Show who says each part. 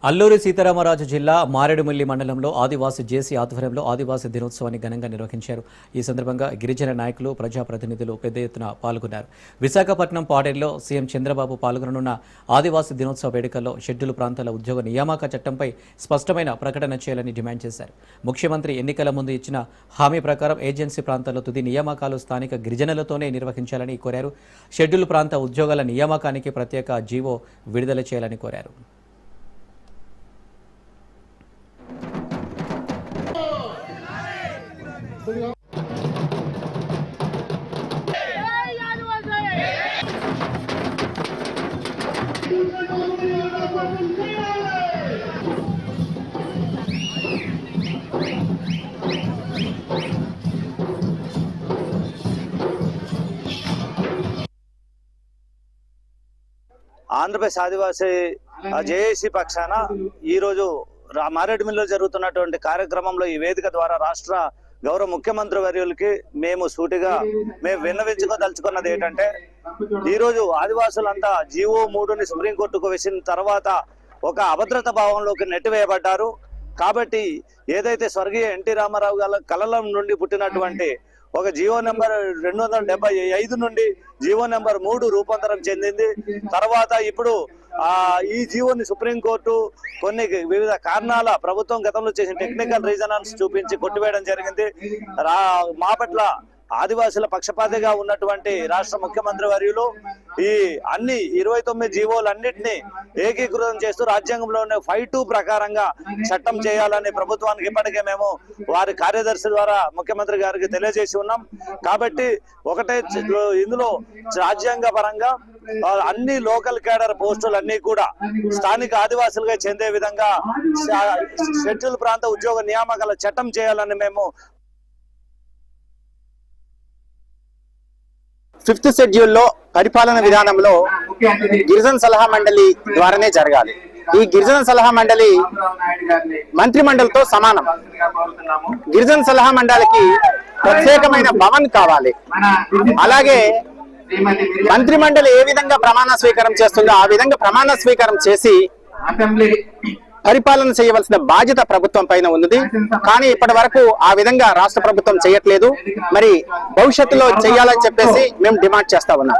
Speaker 1: అల్లూరి సీతారామరాజు జిల్లా మారేడుమిల్లి మండలంలో ఆదివాసీ జేసీ ఆధ్వర్యంలో ఆదివాసీ దినోత్సవాన్ని ఘనంగా నిర్వహించారు. ఈ సందర్భంగా గిరిజన నాయకులు, ప్రజాప్రతినిధులు పెద్ద ఎత్తున పాల్గొన్నారు. విశాఖపట్నం పాడేరులో సీఎం చంద్రబాబు పాల్గొననున్న ఆదివాసీ దినోత్సవ వేడుకల్లో షెడ్యూల్ ప్రాంతాల ఉద్యోగ నియామక చట్టంపై స్పష్టమైన ప్రకటన చేయాలని డిమాండ్ చేశారు. ముఖ్యమంత్రి ఎన్నికల ముందు ఇచ్చిన హామీ ప్రకారం ఏజెన్సీ ప్రాంతాల్లో తుది నియామకాలు స్థానిక గిరిజనులతోనే నిర్వహించాలని కోరారు. షెడ్యూల్ ప్రాంత ఉద్యోగాల నియామకానికి ప్రత్యేక జీవో విడుదల చేయాలని కోరారు.
Speaker 2: ఆంధ్రప్రదేశ్ ఆదివాసీ జేఏసీ పక్షాన ఈరోజు మారేడుమిల్లిలో జరుగుతున్నటువంటి కార్యక్రమంలో ఈ వేదిక ద్వారా రాష్ట్ర గౌరవ ముఖ్యమంత్రి వర్యులకి మేము విన్నవించుకోదలుచుకున్నది ఏంటంటే, ఈరోజు ఆదివాసులంతా జీవో 3ని సుప్రీంకోర్టుకు వేసిన తర్వాత ఒక అభద్రత భావంలోకి నెట్టివేయబడ్డారు. కాబట్టి ఏదైతే స్వర్గీయ ఎన్టీ రామారావు గారి కలల నుండి పుట్టినటువంటి ఒక జీవో నెంబర్ 275 నుండి జీవో నెంబర్ 3 రూపాంతరం చెందింది. తర్వాత ఇప్పుడు ఈ జీవోని సుప్రీంకోర్టు కొన్ని వివిధ కారణాల ప్రభుత్వం గతంలో చేసిన టెక్నికల్ రీజన్స్ చూపించి కొట్టివేయడం జరిగింది. మా పట్ల ఆదివాసుల పక్షపాతిగా ఉన్నటువంటి రాష్ట్ర ముఖ్యమంత్రి వర్యులు ఈ అన్ని 29 జీవోలన్నింటినీ ఏకీకృతం చేస్తూ రాజ్యాంగంలోనే 5(2) ప్రకారంగా చట్టం చేయాలని ప్రభుత్వానికి ఇప్పటికే మేము వారి కార్యదర్శి ద్వారా ముఖ్యమంత్రి గారికి తెలియజేసి ఉన్నాం. కాబట్టి ఒకటే ఇందులో రాజ్యాంగ పరంగా అన్ని లోకల్ కేడర్ పోస్టులన్నీ కూడా స్థానిక ఆదివాసులుగా చెందే విధంగా షెడ్యూల్ ప్రాంత ఉద్యోగ నియామకాల చట్టం చేయాలని మేము
Speaker 3: 5th షెడ్యూల్లో పరిపాలన విధానంలో గిరిజన సలహా మండలి ద్వారానే జరగాలి. ఈ గిరిజన సలహా మండలి మంత్రి మండలితో సమానం. గిరిజన సలహా మండలికి ప్రత్యేకమైన భవన్ కావాలి. అలాగే మంత్రి మండలి ఏ విధంగా ప్రమాణ స్వీకారం చేస్తుందో ఆ విధంగా ప్రమాణ స్వీకారం చేసి పరిపాలన చేయవలసిన బాధ్యత ప్రభుత్వం పైన ఉంది. కానీ ఇప్పటి వరకు ఆ విధంగా రాష్ట్ర ప్రభుత్వం చేయట్లేదు. మరి భవిష్యత్తులో చేయాలని చెప్పేసి మేము డిమాండ్ చేస్తా ఉన్నాం.